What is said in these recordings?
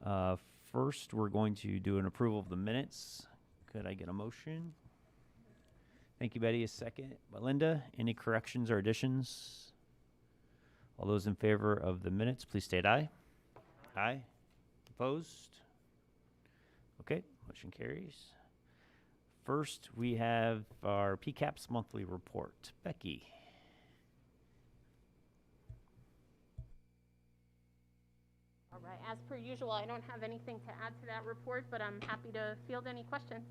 Uh, First, we're going to do an approval of the minutes. Could I get a motion? Thank you, Betty. A second by Linda. Any corrections or additions? All those in favor of the minutes, please state aye. Aye. Opposed? Okay, motion carries. First, we have our PCAPS monthly report. Becky. All right, as per usual, I don't have anything to add to that report, but I'm happy to field any questions.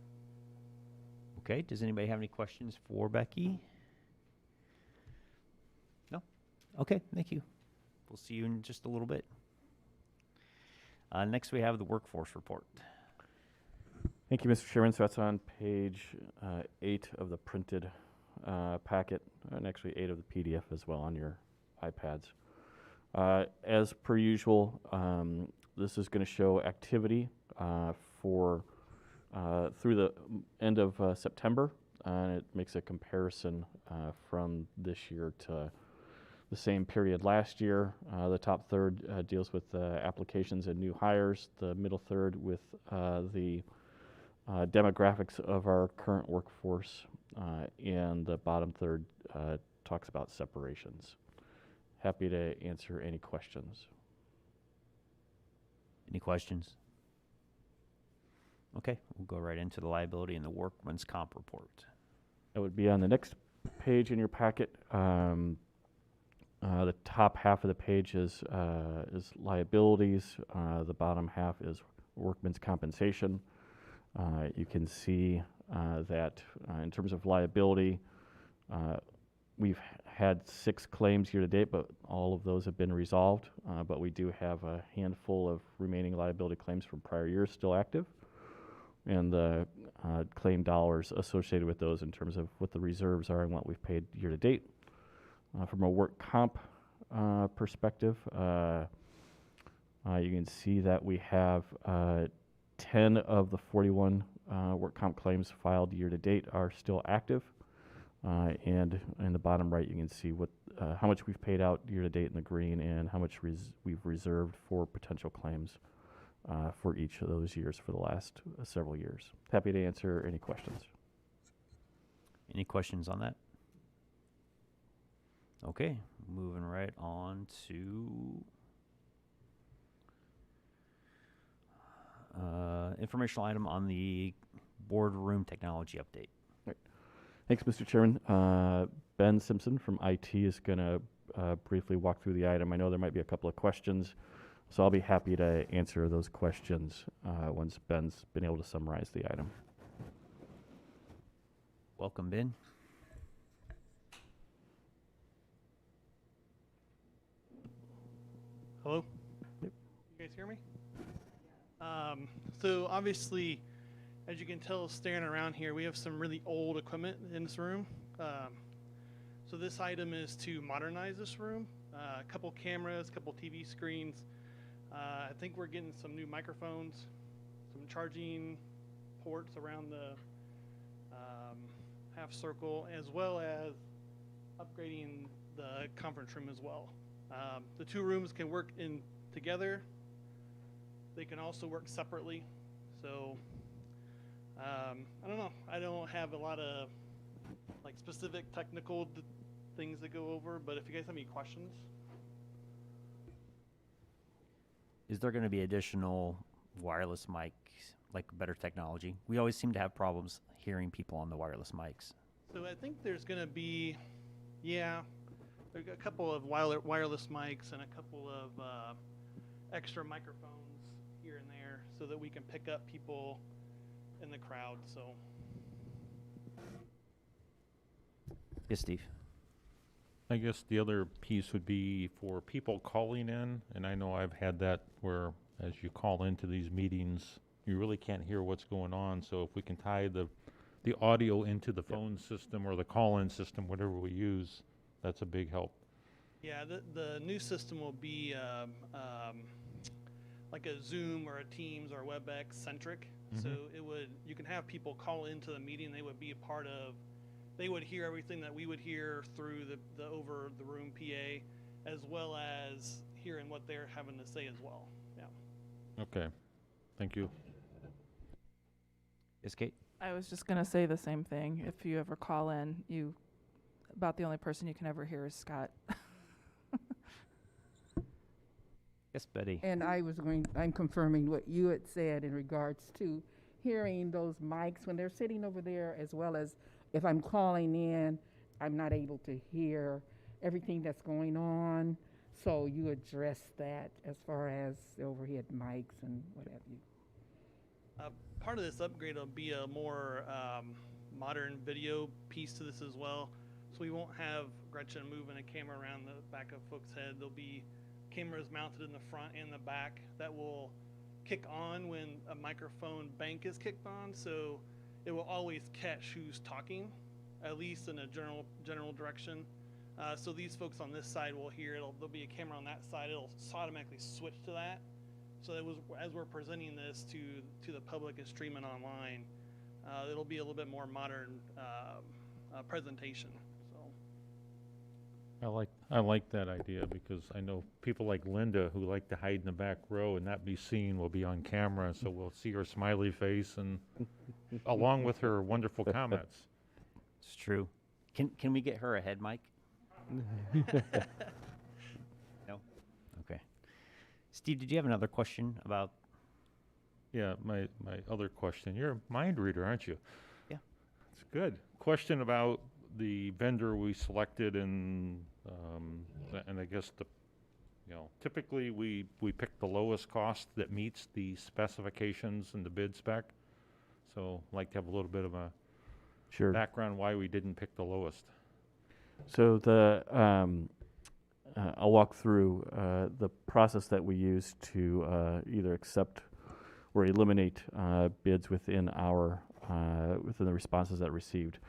Okay, does anybody have any questions for Becky? No? Okay, thank you. We'll see you in just a little bit. Next, we have the workforce report. Thank you, Mr. Chairman. So that's on page 8 of the printed packet, and actually 8 of the PDF as well on your iPads. As per usual, this is going to show activity for through the end of September, and it makes a comparison from this year to the same period last year. The top third deals with applications and new hires. The middle third with the demographics of our current workforce, and the bottom third talks about separations. Happy to answer any questions. Any questions? Okay, we'll go right into the liability and the workman's comp report. That would be on the next page in your packet. The top half of the page is liabilities. The bottom half is workman's compensation. You can see that in terms of liability, we've had 6 claims year to date, but all of those have been resolved. But we do have a handful of remaining liability claims from prior years still active, and the claim dollars associated with those in terms of what the reserves are and what we've paid year to date. From a work comp perspective, you can see that we have 10 of the 41 work comp claims filed year to date are still active. And in the bottom right, you can see what how much we've paid out year to date in the green and how much we've reserved for potential claims for each of those years for the last several years. Happy to answer any questions. Any questions on that? Okay, moving right on to informational item on the boardroom technology update. Thanks, Mr. Chairman. Ben Simpson from IT is going to briefly walk through the item. I know there might be a couple of questions, so I'll be happy to answer those questions once Ben's been able to summarize the item. Welcome, Ben. Hello? Yep. You guys hear me? So obviously, as you can tell, staring around here, we have some really old equipment in this room. So this item is to modernize this room. A couple cameras, a couple TV screens. I think we're getting some new microphones, some charging ports around the half circle, as well as upgrading the conference room as well. The two rooms can work in together. They can also work separately. So I don't know. I don't have a lot of like specific technical things to go over, but if you guys have any questions. Is there going to be additional wireless mics, like better technology? We always seem to have problems hearing people on the wireless mics. So I think there's going to be, yeah, there's a couple of wireless mics and a couple of extra microphones here and there so that we can pick up people in the crowd. So Yes, Steve. I guess the other piece would be for people calling in, and I know I've had that where as you call into these meetings, you really can't hear what's going on. So if we can tie the audio into the phone system or the call-in system, whatever we use, that's a big help. yeah, the new system will be like a Zoom or a Teams or WebEx centric. So you can have people call into the meeting. They would be a part of. They would hear everything that we would hear through the over the room PA, as well as hearing what they're having to say as well. Yeah. Okay, thank you. Yes, Kate? I was just gonna say the same thing. If you ever call in, about the only person you can ever hear is Scott. Yes, Betty? And I'm confirming what you had said in regards to hearing those mics when they're sitting over there, as well as if I'm calling in, I'm not able to hear everything that's going on. So you address that as far as the overhead mics and what have you. Part of this upgrade will be a more modern video piece to this as well. So we won't have Gretchen moving a camera around the back of folks' head. There'll be cameras mounted in the front and the back that will kick on when a microphone bank is kicked on. So it will always catch who's talking, at least in a general direction. So these folks on this side will hear it. There'll be a camera on that side. It'll automatically switch to that. So it was, as we're presenting this to the public and streaming online, it'll be a little bit more modern presentation. So I like that idea because I know people like Linda who like to hide in the back row and not be seen will be on camera, so we'll see her smiley face and along with her wonderful comments. It's true. Can we get her a head mic? No? Okay. Steve, did you have another question about? Yeah, my other question. You're a mind reader, aren't you? Yeah. That's good. Question about the vendor we selected and I guess typically we pick the lowest cost that meets the specifications and the bid spec. So I'd like to have a little bit of a Sure. background why we didn't pick the lowest. So I'll walk through the process that we use to either accept or eliminate bids within within the responses that received.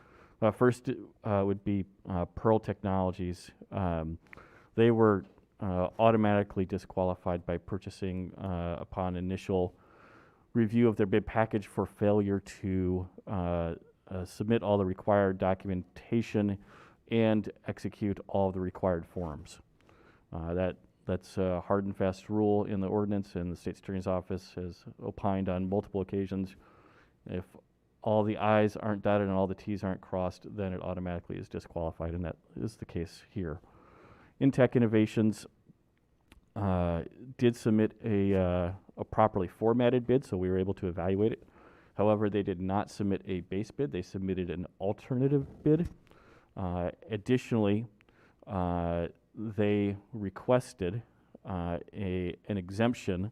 First would be Pearl Technologies. They were automatically disqualified by purchasing upon initial review of their bid package for failure to submit all the required documentation and execute all of the required forms. That's a hard and fast rule in the ordinance, and the State Attorney's Office has opined on multiple occasions. If all the I's aren't dotted and all the T's aren't crossed, then it automatically is disqualified, and that is the case here. Intech Innovations did submit a properly formatted bid, so we were able to evaluate it. However, they did not submit a base bid. They submitted an alternative bid. Additionally, they requested an exemption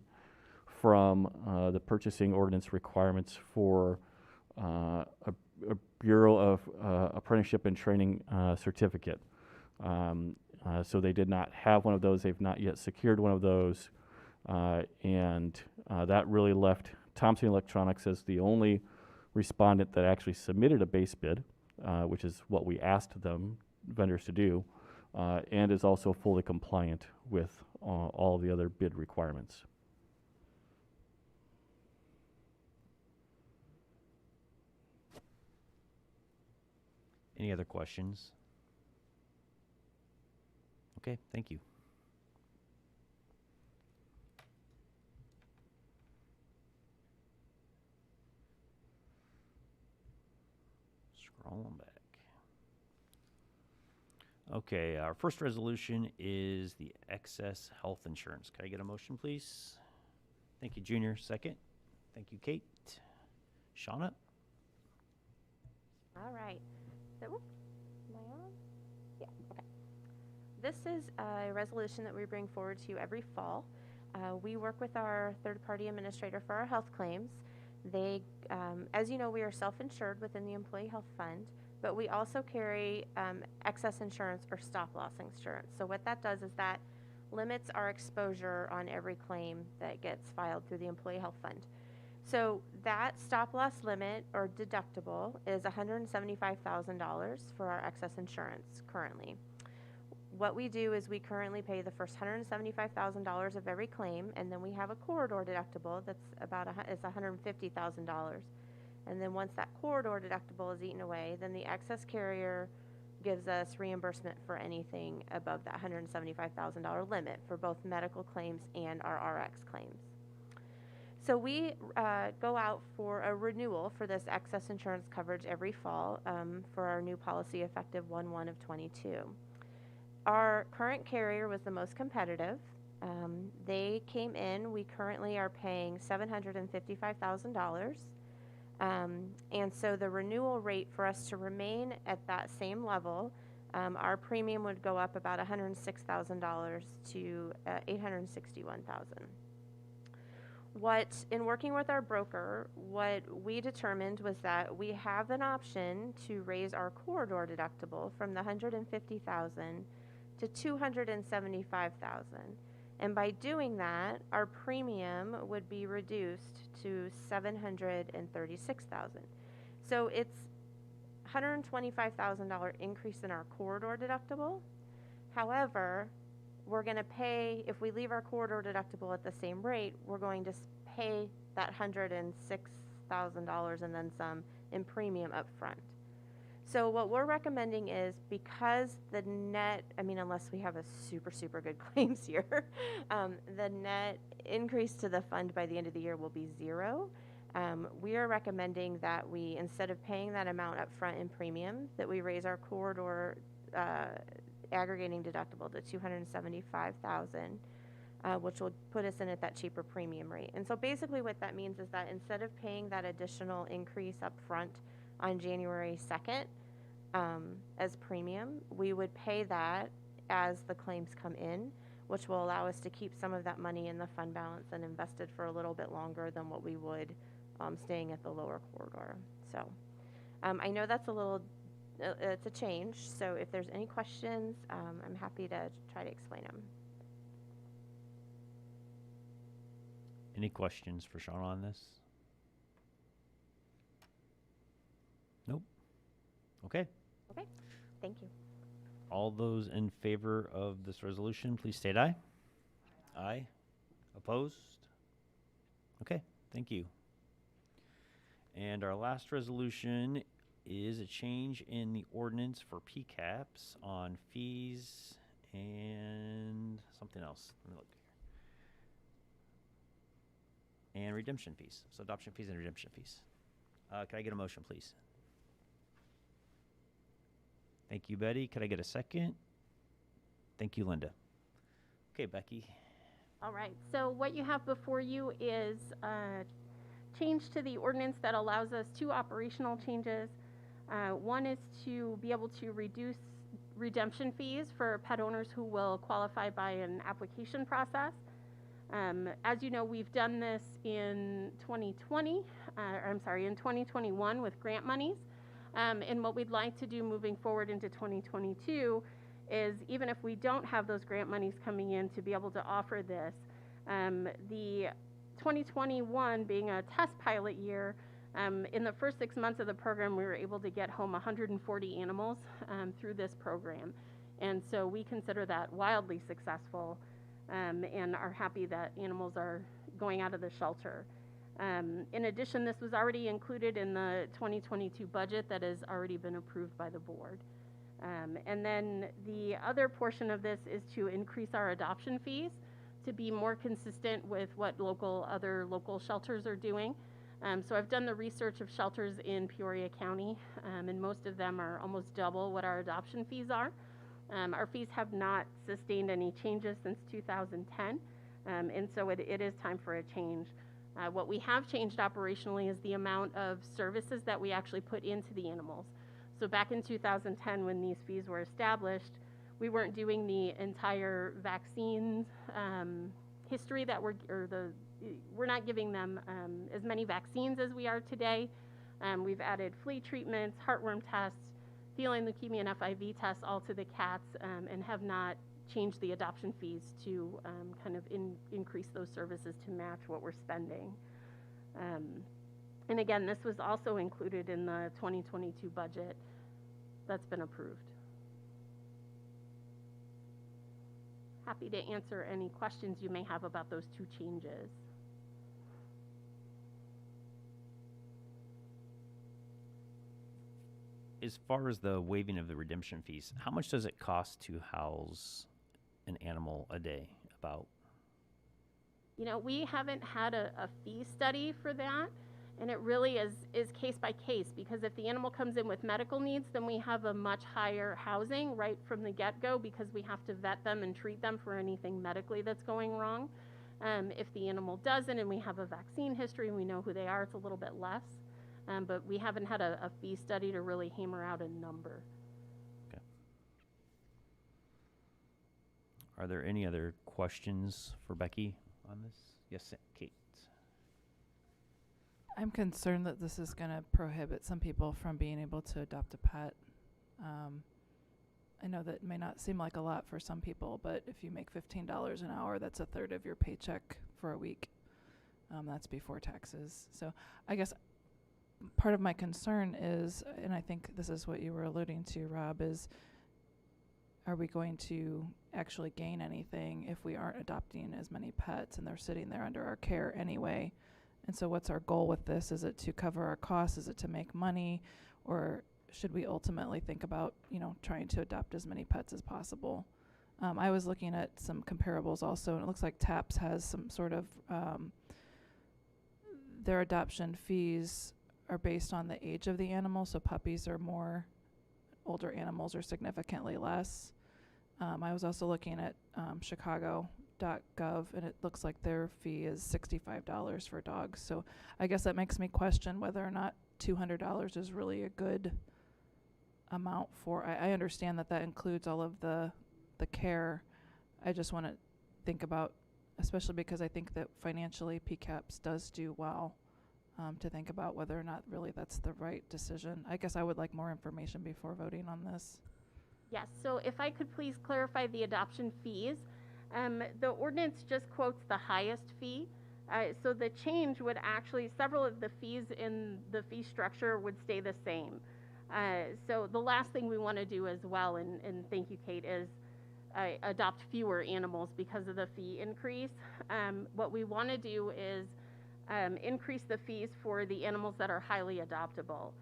from the purchasing ordinance requirements for a Bureau of Apprenticeship and Training certificate. So they did not have one of those. They've not yet secured one of those. And that really left Thompson Electronics as the only respondent that actually submitted a base bid, which is what we asked them, vendors, to do, and is also fully compliant with all the other bid requirements. Any other questions? Okay, thank you. Scrolling back. Okay, our first resolution is the excess health insurance. Can I get a motion, please? Thank you, Junior. Second. Thank you, Kate. Shauna? All right. So, am I on? Yeah, okay. This is a resolution that we bring forward to you every fall. We work with our third-party administrator for our health claims. They, as you know, we are self-insured within the Employee Health Fund, but we also carry excess insurance or stop-loss insurance. So what that does is that limits our exposure on every claim that gets filed through the Employee Health Fund. So that stop-loss limit or deductible is $175,000 for our excess insurance currently. What we do is we currently pay the first $175,000 of every claim, and then we have a corridor deductible that's about it's $150,000. And then once that corridor deductible is eaten away, then the excess carrier gives us reimbursement for anything above that $175,000 limit for both medical claims and our RX claims. So we go out for a renewal for this excess insurance coverage every fall for our new policy effective 1/1 of 22. Our current carrier was the most competitive. They came in. We currently are paying $755,000. And so the renewal rate for us to remain at that same level, our premium would go up about $106,000 to $861,000. In working with our broker, what we determined was that we have an option to raise our corridor deductible from the $150,000 to $275,000. And by doing that, our premium would be reduced to $736,000. So it's $125,000 increase in our corridor deductible. However, we're going to pay, if we leave our corridor deductible at the same rate, we're going to pay that $106,000 and then some in premium up front. So what we're recommending is, because the net, unless we have a super, super good claims year, the net increase to the fund by the end of the year will be zero. We are recommending that we, instead of paying that amount up front in premium, that we raise our corridor aggregating deductible to $275,000, which will put us in at that cheaper premium rate. And so basically what that means is that instead of paying that additional increase up front on January 2nd as premium, we would pay that as the claims come in, which will allow us to keep some of that money in the fund balance and invested for a little bit longer than what we would staying at the lower corridor. So I know that's it's a change, so if there's any questions, I'm happy to try to explain them. Any questions for Shauna on this? Nope. Okay. Okay, thank you. All those in favor of this resolution, please state aye. Aye. Opposed? Okay, thank you. And our last resolution is a change in the ordinance for PCAPs on fees and something else. Let me look here. And redemption fees. So adoption fees and redemption fees. Can I get a motion, please? Thank you, Betty. Could I get a second? Thank you, Linda. Okay, Becky. All right, so what you have before you is a change to the ordinance that allows us two operational changes. One is to be able to reduce redemption fees for pet owners who will qualify by an application process. As you know, we've done this in 2021 with grant monies. And what we'd like to do moving forward into 2022 is, even if we don't have those grant monies coming in, to be able to offer this. The 2021 being a test pilot year, in the first 6 months of the program, we were able to get home 140 animals through this program. And so we consider that wildly successful, and are happy that animals are going out of the shelter. In addition, this was already included in the 2022 budget that has already been approved by the board. And then the other portion of this is to increase our adoption fees to be more consistent with what other local shelters are doing. So I've done the research of shelters in Peoria County, and most of them are almost double what our adoption fees are. Our fees have not sustained any changes since 2010, and so it is time for a change. What we have changed operationally is the amount of services that we actually put into the animals. So back in 2010, when these fees were established, we weren't doing the entire vaccines history we're not giving them as many vaccines as we are today. We've added flea treatments, heartworm tests, feline leukemia and FIV tests all to the cats, and have not changed the adoption fees to increase those services to match what we're spending. And again, this was also included in the 2022 budget that's been approved. Happy to answer any questions you may have about those two changes. As far as the waiving of the redemption fees, how much does it cost to house an animal a day? About You know, we haven't had a fee study for that, and it really is case by case, because if the animal comes in with medical needs, then we have a much higher housing right from the get-go, because we have to vet them and treat them for anything medically that's going wrong. If the animal doesn't and we have a vaccine history and we know who they are, it's a little bit less. But we haven't had a fee study to really hammer out a number. Are there any other questions for Becky on this? Yes, Kate. I'm concerned that this is going to prohibit some people from being able to adopt a pet. I know that may not seem like a lot for some people, but if you make $15 an hour, that's a third of your paycheck for a week. That's before taxes. So I guess part of my concern is, and I think this is what you were alluding to, Rob, is are we going to actually gain anything if we aren't adopting as many pets and they're sitting there under our care anyway? And so what's our goal with this? Is it to cover our costs? Is it to make money? Or should we ultimately think about, trying to adopt as many pets as possible? I was looking at some comparables also, and it looks like TAPS has some sort of, their adoption fees are based on the age of the animal. So puppies are more, older animals are significantly less. I was also looking at Chicago.gov, and it looks like their fee is $65 for dogs. So I guess that makes me question whether or not $200 is really a good amount for. I understand that includes all of the care. I just want to think about, especially because I think that financially PCAPS does do well, to think about whether or not really that's the right decision. I guess I would like more information before voting on this. Yes, so if I could please clarify the adoption fees. The ordinance just quotes the highest fee. So the change would actually, several of the fees in the fee structure would stay the same. So the last thing we want to do as well, and thank you, Kate, is adopt fewer animals because of the fee increase. What we want to do is increase the fees for the animals that are highly adoptable.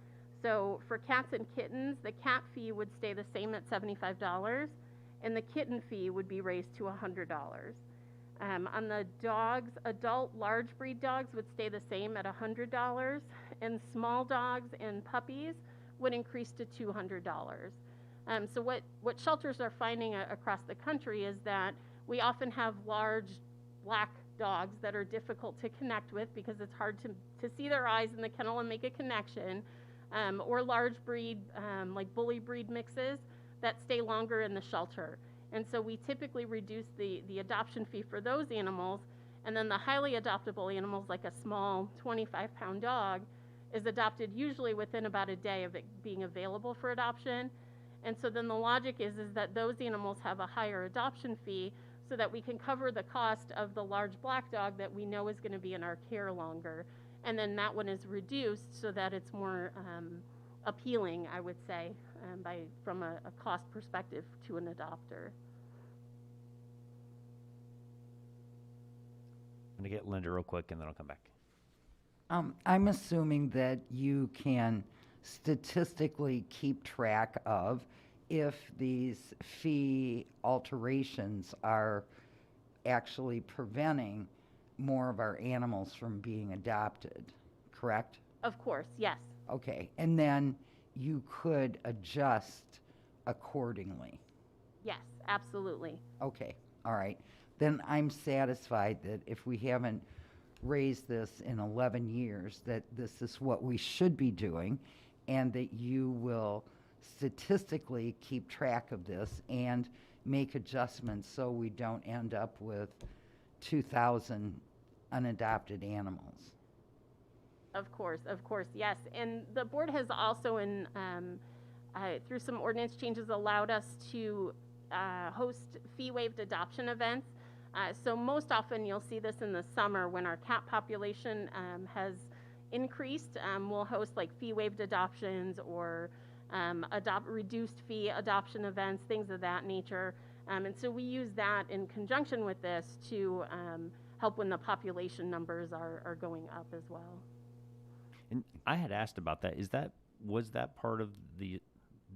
So for cats and kittens, the cat fee would stay the same at $75, and the kitten fee would be raised to $100. On the dogs, adult large breed dogs would stay the same at $100, and small dogs and puppies would increase to $200. So what shelters are finding across the country is that we often have large black dogs that are difficult to connect with because it's hard to see their eyes in the kennel and make a connection, or large breed, like bully breed mixes that stay longer in the shelter. And so we typically reduce the adoption fee for those animals, and then the highly adoptable animals, like a small 25-pound dog, is adopted usually within about a day of it being available for adoption. And so then the logic is that those animals have a higher adoption fee so that we can cover the cost of the large black dog that we know is going to be in our care longer. And then that one is reduced so that it's more appealing, I would say, from a cost perspective to an adopter. I'm going to get Linda real quick, and then I'll come back. I'm assuming that you can statistically keep track of if these fee alterations are actually preventing more of our animals from being adopted, correct? Of course, yes. Okay, and then you could adjust accordingly. Yes, absolutely. Okay, all right. Then I'm satisfied that if we haven't raised this in 11 years, that this is what we should be doing, and that you will statistically keep track of this and make adjustments so we don't end up with 2,000 unadopted animals. Of course, yes. And the board has also, through some ordinance changes, allowed us to host fee-waived adoption events. So most often you'll see this in the summer when our cat population has increased. We'll host like fee-waived adoptions or reduced fee adoption events, things of that nature. And so we use that in conjunction with this to help when the population numbers are going up as well. And I had asked about that. Was that part of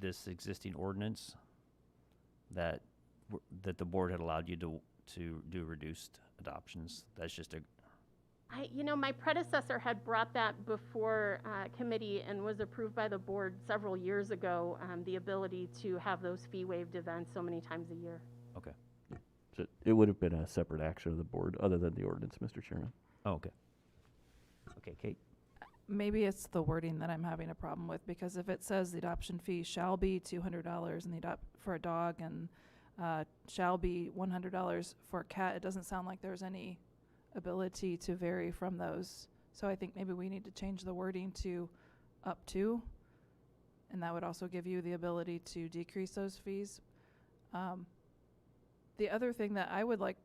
this existing ordinance that the board had allowed you to do reduced adoptions. That's just a, My predecessor had brought that before committee and was approved by the board several years ago, the ability to have those fee waived events so many times a year. okay. So it would have been a separate action of the board other than the ordinance, Mr. Chairman. Oh, okay. Okay, Kate? Maybe it's the wording that I'm having a problem with, because if it says the adoption fee shall be $200 and for a dog and shall be $100 for a cat, it doesn't sound like there's any ability to vary from those. So I think maybe we need to change the wording to up to, and that would also give you the ability to decrease those fees. The other thing that I would like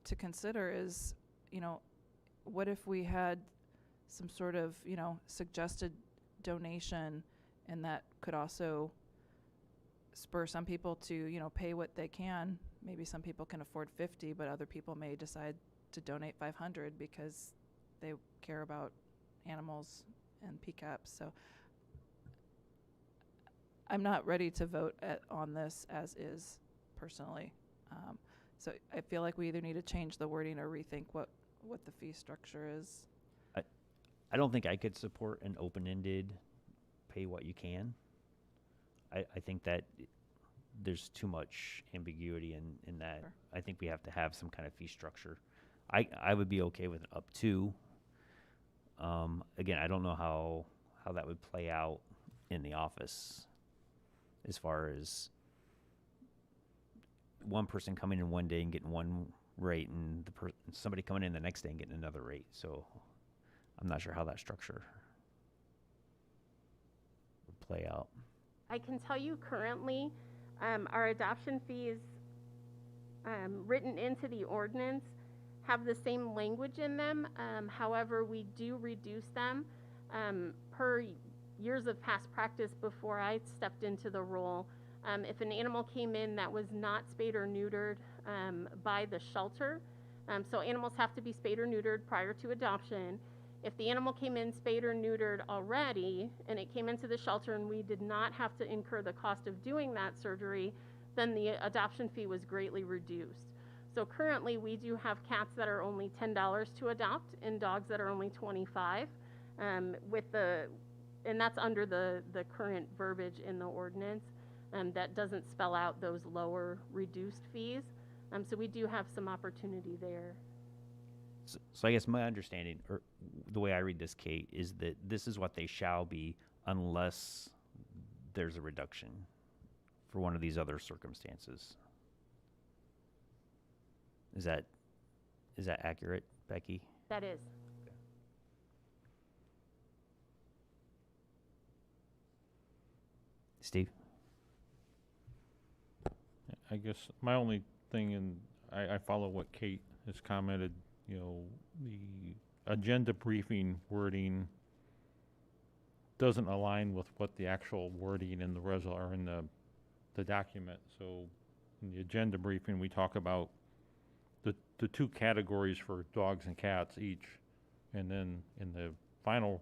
to consider is, what if we had some sort of, suggested donation, and that could also spur some people to, pay what they can. Maybe some people can afford 50, but other people may decide to donate 500 because they care about animals and PCAPs. So I'm not ready to vote on this as is, personally. So I feel like we either need to change the wording or rethink what the fee structure is. I don't think I could support an open-ended pay what you can. I think that there's too much ambiguity in that. Sure. I think we have to have some kind of fee structure. I would be okay with an up to. Again, I don't know how that would play out in the office as far as one person coming in one day and getting one rate and somebody coming in the next day and getting another rate. So I'm not sure how that structure would play out. I can tell you currently, our adoption fees written into the ordinance have the same language in them. However, we do reduce them per years of past practice before I stepped into the role. If an animal came in that was not spayed or neutered by the shelter, so animals have to be spayed or neutered prior to adoption. If the animal came in spayed or neutered already and it came into the shelter and we did not have to incur the cost of doing that surgery, then the adoption fee was greatly reduced. So currently we do have cats that are only $10 to adopt and dogs that are only $25, and that's under the current verbiage in the ordinance. That doesn't spell out those lower reduced fees. So we do have some opportunity there. So I guess my understanding, or the way I read this, Kate, is that this is what they shall be unless there's a reduction for one of these other circumstances. Is that accurate, Becky? That is. Steve? I guess my only thing, and I follow what Kate has commented, the agenda briefing wording doesn't align with what the actual wording in the or in the document. So in the agenda briefing, we talk about the two categories for dogs and cats each, and then in the final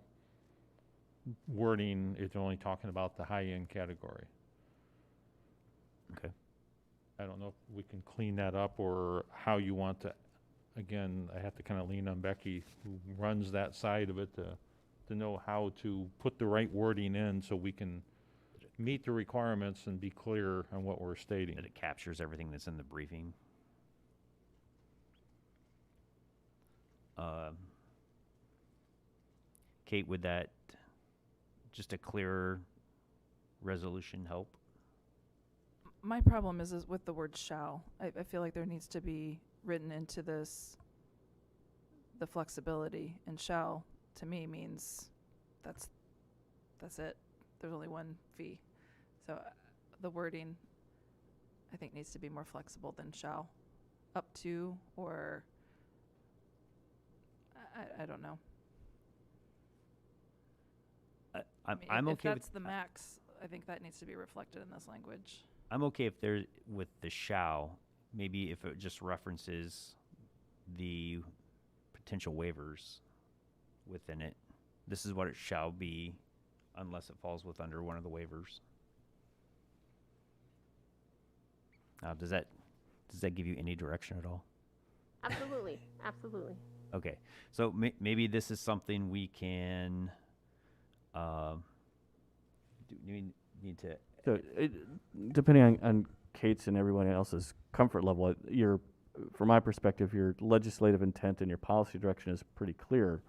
wording, it's only talking about the high-end category. Okay. I don't know if we can clean that up or how you want to. Again, I have to kind of lean on Becky, who runs that side of it, to know how to put the right wording in so we can meet the requirements and be clear on what we're stating. That it captures everything that's in the briefing. Kate, would that just a clearer resolution help? My problem is with the word shall. I feel like there needs to be written into this the flexibility, and shall to me means that's it. There's only one fee. So the wording I think needs to be more flexible than shall. Up to, or I don't know. I'm if okay that's with the max, I think that needs to be reflected in this language. I'm okay if there with the shall, maybe if it just references the potential waivers within it. This is what it shall be unless it falls under one of the waivers. Does that give you any direction at all? Absolutely, absolutely. Okay, so maybe this is something we can, do we need to, So, depending on Kate's and everyone else's comfort level, from my perspective, your legislative intent and your policy direction is pretty clear.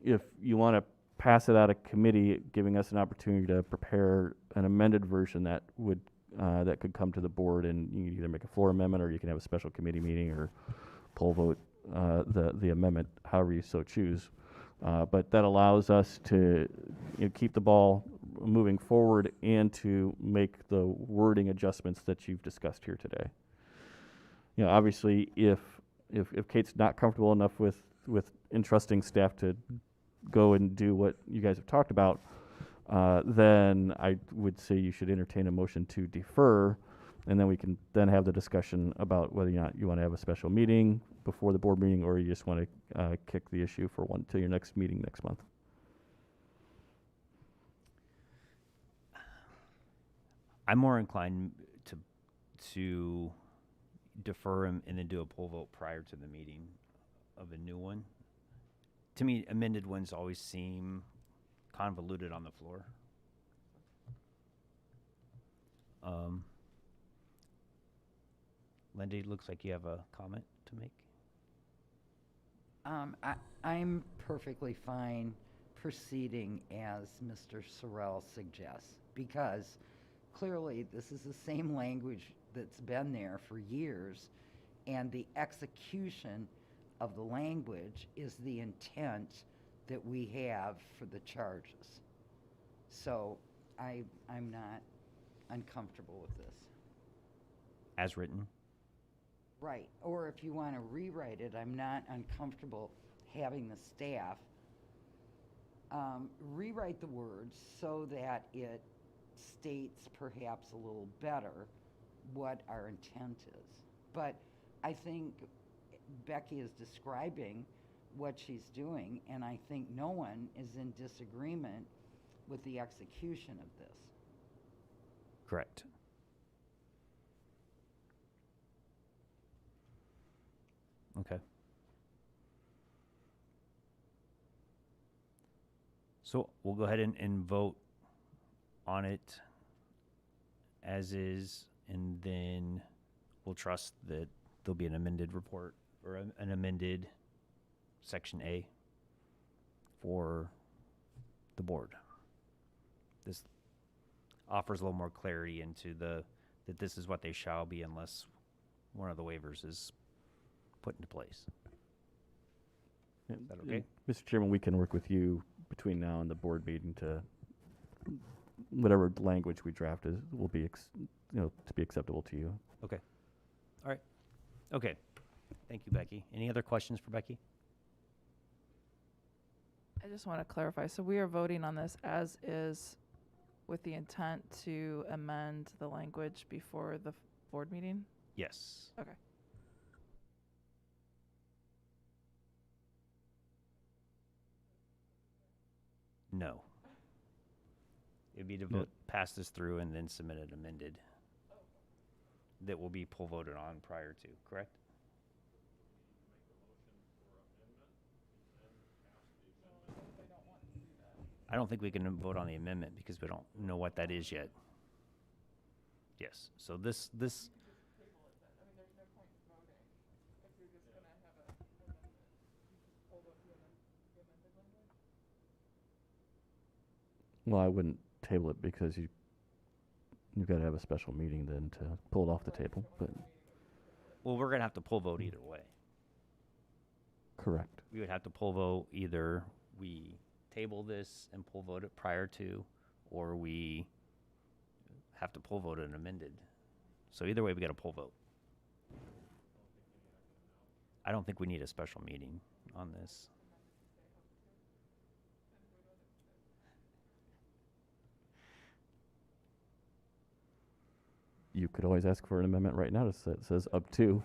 If you want to pass it out of committee, giving us an opportunity to prepare an amended version that could come to the board, and you can either make a floor amendment, or you can have a special committee meeting, or poll vote the amendment, however you so choose. But that allows us to keep the ball moving forward and to make the wording adjustments that you've discussed here today. Obviously, if Kate's not comfortable enough with entrusting staff to go and do what you guys have talked about, then I would say you should entertain a motion to defer, and then we can then have the discussion about whether or not you want to have a special meeting before the board meeting, or you just want to kick the issue for one till your next meeting next month. I'm more inclined to defer and then do a poll vote prior to the meeting of a new one. To me, amended ones always seem convoluted on the floor. Linda, it looks like you have a comment to make. I'm perfectly fine proceeding as Mr. Sorrell suggests, because clearly this is the same language that's been there for years, and the execution of the language is the intent that we have for the charges. So I'm not uncomfortable with this. As written? Right, or if you want to rewrite it, I'm not uncomfortable having the staff rewrite the words so that it states perhaps a little better what our intent is. But I think Becky is describing what she's doing, and I think no one is in disagreement with the execution of this. Correct. Okay. So we'll go ahead and vote on it as is, and then we'll trust that there'll be an amended report or an amended Section A for the board. This offers a little more clarity into that this is what they shall be unless one of the waivers is put into place. Is that okay? Mr. Chairman, we can work with you between now and the board meeting to whatever language we draft will be to be acceptable to you. Okay. All right. Okay. Thank you, Becky. Any other questions for Becky? I just want to clarify. So we are voting on this as is with the intent to amend the language before the board meeting? Yes. Okay. No. It'd be to No. vote, pass this through and then submit it amended. That will be poll voted on prior to, correct? I don't think we can vote on the amendment because we don't know what that is yet. Yes, so this. Well, I wouldn't table it because you've got to have a special meeting then to pull it off the table, but Well, we're gonna have to poll vote either way. correct. We would have to poll vote either we table this and poll vote it prior to, or we have to poll vote it amended. So either way, we got a poll vote. I don't think we need a special meeting on this. You could always ask for an amendment right now that says up to.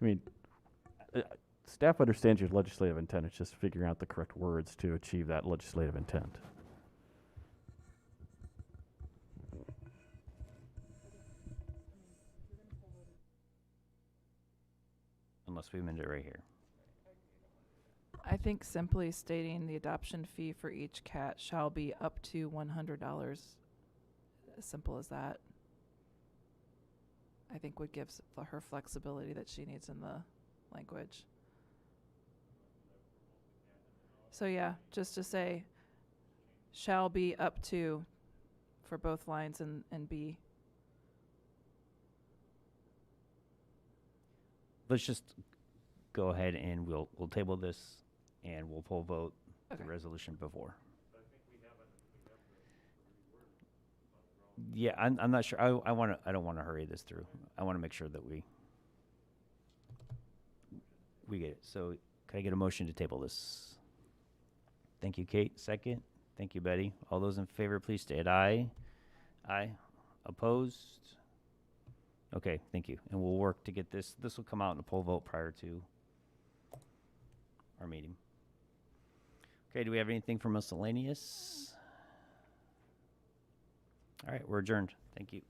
I mean, Staff understands your legislative intent. It's just figuring out the correct words to achieve that legislative intent. Unless we amend it right here. I think simply stating the adoption fee for each cat shall be up to $100, as simple as that, I think would give her flexibility that she needs in the language. So yeah, just to say, shall be up to for both lines and B. Let's just go ahead and we'll table this and we'll pull vote Okay. the resolution before. Yeah, I'm not sure. I don't want to hurry this through. I want to make sure that we get it. So can I get a motion to table this? Thank you, Kate. Second. Thank you, Betty. All those in favor, please state aye. Aye. Opposed? Okay, thank you. And we'll work to get this. This will come out in a poll vote prior to our meeting. Okay, do we have anything for miscellaneous? All right, we're adjourned. Thank you.